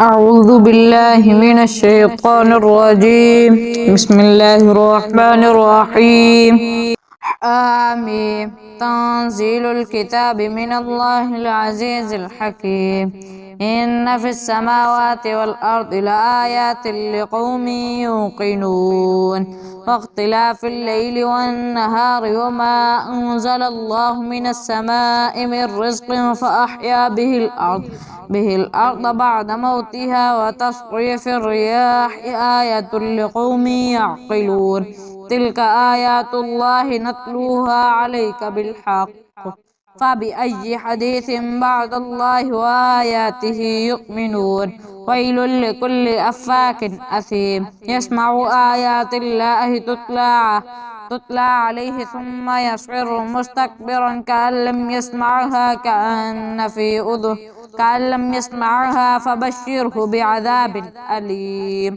أعوذ بالله من الشيطان الرجيم. بسم الله الرحمن الرحيم. آمين. تنزيل الكتاب من الله العزيز الحكيم. إن في السماوات والأرض لآيات لقوم يوقنون واختلاف الليل والنهار وما أنزل الله من السماء من رزق فأحيا به الأرض بعد موتها وتصريف الرياح آية لقوم يعقلون. تلك آيات الله نتلوها عليك بالحق، فبأي حديث بعد الله وآياته يؤمنون. ويل لكل أفاك أثيم يسمع آيات الله تتلى عليه ثم يصر مستكبرا كأن لم يسمعها فبشره بعذاب أليم.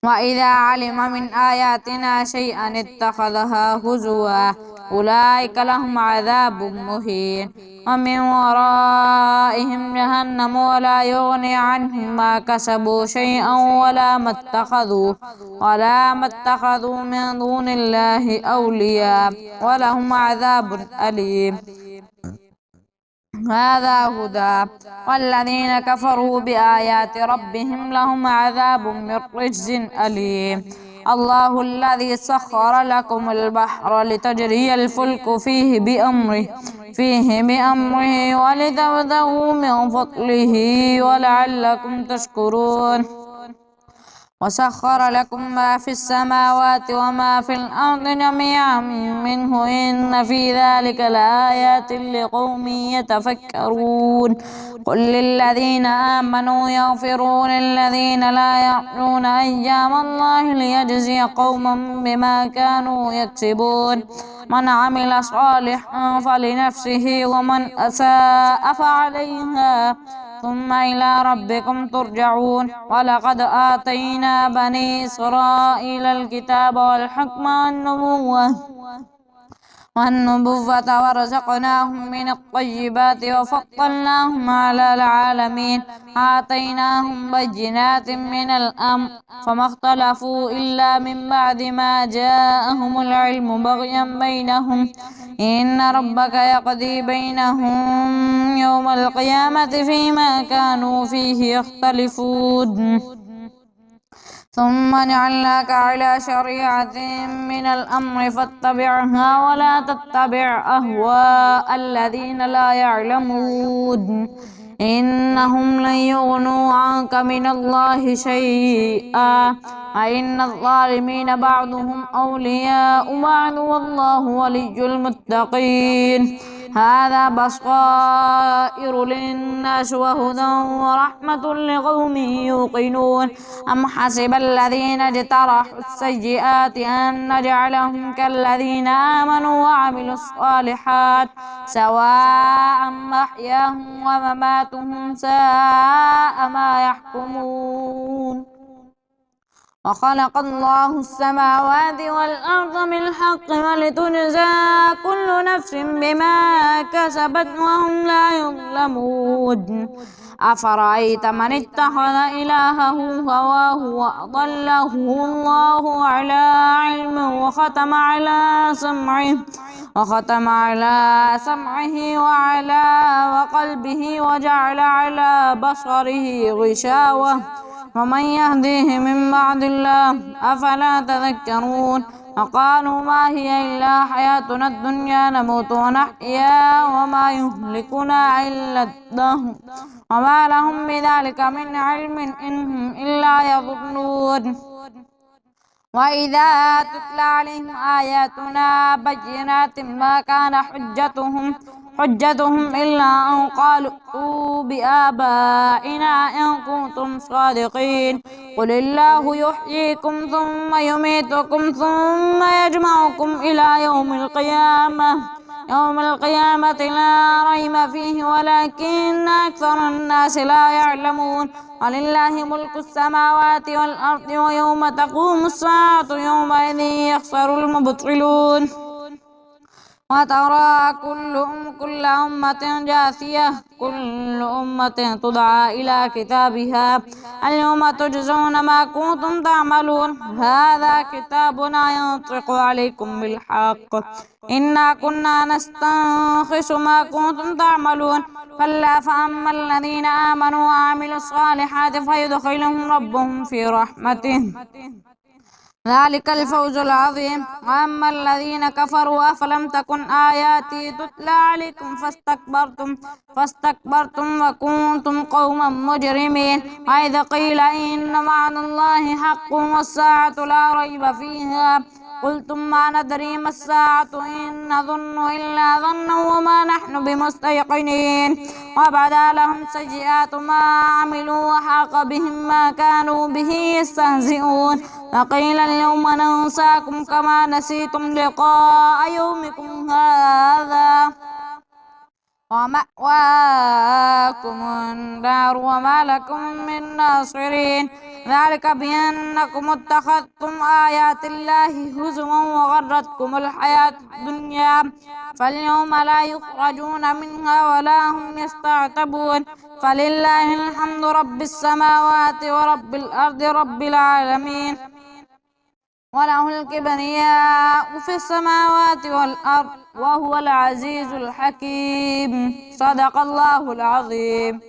وإذا علم من آياتنا شيئا اتخذها هزوا أولئك لهم عذاب مهين ومن ورائهم جهنم ولا يغني عنهم ما كسبوا شيئا ولا ما اتخذوا من دون الله أولياء ولهم عذاب أليم. هذا هدى والذين كفروا بآيات ربهم لهم عذاب من رجز أليم. الله الذي سخر لكم البحر لتجري الفلك فيه بأمره ولتبتغوا من فضله ولعلكم تشكرون. وسخر لكم ما في السماوات وما في الأرض جميعا منه إن في ذلك لآيات لقوم يتفكرون. قل للذين آمنوا يغفروا للذين لا يرجون أيام الله ليجزي قوما بما كانوا يكسبون. من عمل صالحا فلنفسه ومن أساء فعليها ثم إلى ربكم ترجعون. ولقد آتينا بني إسرائيل الكتاب والحكم والنبوة ورزقناهم من الطيبات وفضلناهم على العالمين. آتيناهم بينات من الأمر فما اختلفوا إلا من بعد ما جاءهم العلم بغيا بينهم. إن ربك يقضي بينهم يوم القيامة فيما كانوا فيه يختلفون. ثم جعلناك على شريعة من الأمر فاتبعها ولا تتبع أهواء الذين لا يعلمون إنهم لن يغنوا عنك من الله شيئا وإن الظالمين بعضهم أولياء بعض والله ولي المتقين. هذا بصائر للناس وهدى ورحمة لقوم يوقنون. أم حسب الذين اجترحوا السيئات أن نجعلهم كالذين آمنوا وعملوا الصالحات سواء محياهم ومماتهم ساء ما يحكمون. وخلق الله السماوات والأرض بالحق ولتجزى كل نفس بما كسبت وهم لا يظلمون. أفرأيت من اتخذ إلهه هواه وأضله الله على علم وختم على سمعه وعلى وقلبه وجعل على بصره غشاوة ومن يهديه من بعد الله أفلا تذكرون. وقالوا ما هي إلا حياتنا الدنيا نموت ونحيا وما يهلكنا إلا الدهر وما لهم بذلك من علم إنهم إلا يظنون. وإذا تتلى عليهم آياتنا بينات ما كان حجتهم إلا أن قالوا ائتوا بآبائنا إن كنتم صادقين. قل الله يحييكم ثم يميتكم ثم يجمعكم إلى يوم القيامة لا ريب فيه ولكن أكثر الناس لا يعلمون. ولله ملك السماوات والأرض ويوم تقوم الساعة يومئذ يخسر المبطلون. وترى كل أمة جاثية كل أمة تدعى إلى كتابها اليوم تجزون ما كنتم تعملون هذا كتابنا ينطق عليكم بالحق إنا كنا نستنخس ما كنتم تعملون كلا فأما الذين آمنوا وعملوا الصالحات فيدخلهم ربهم في رحمته ذلك الفوز العظيم وأما الذين كفروا أفلم تكن آياتي تتلى عليكم فاستكبرتم وكنتم قوما مجرمين وإذا قيل إن وعد الله حق والساعة لا ريب فيها قلتم ما ندري ما الساعة إن نظن إلا ظنا وما نحن بمستيقنين وبدا لهم سيئات ما عملوا وحاق بهم ما كانوا به يستهزئون وقيل اليوم ننساكم كما نسيتم لقاء يومكم هذا ومأواكم النار وما لكم من ناصرين ذلك بأنكم اتخذتم آيات الله هزوا وغرتكم الحياة الدنيا فاليوم لا يخرجون منها ولا هم يستعتبون فلله الحمد رب السماوات ورب الأرض رب العالمين وله الكبرياء في السماوات والأرض وهو العزيز الحكيم صدق الله العظيم.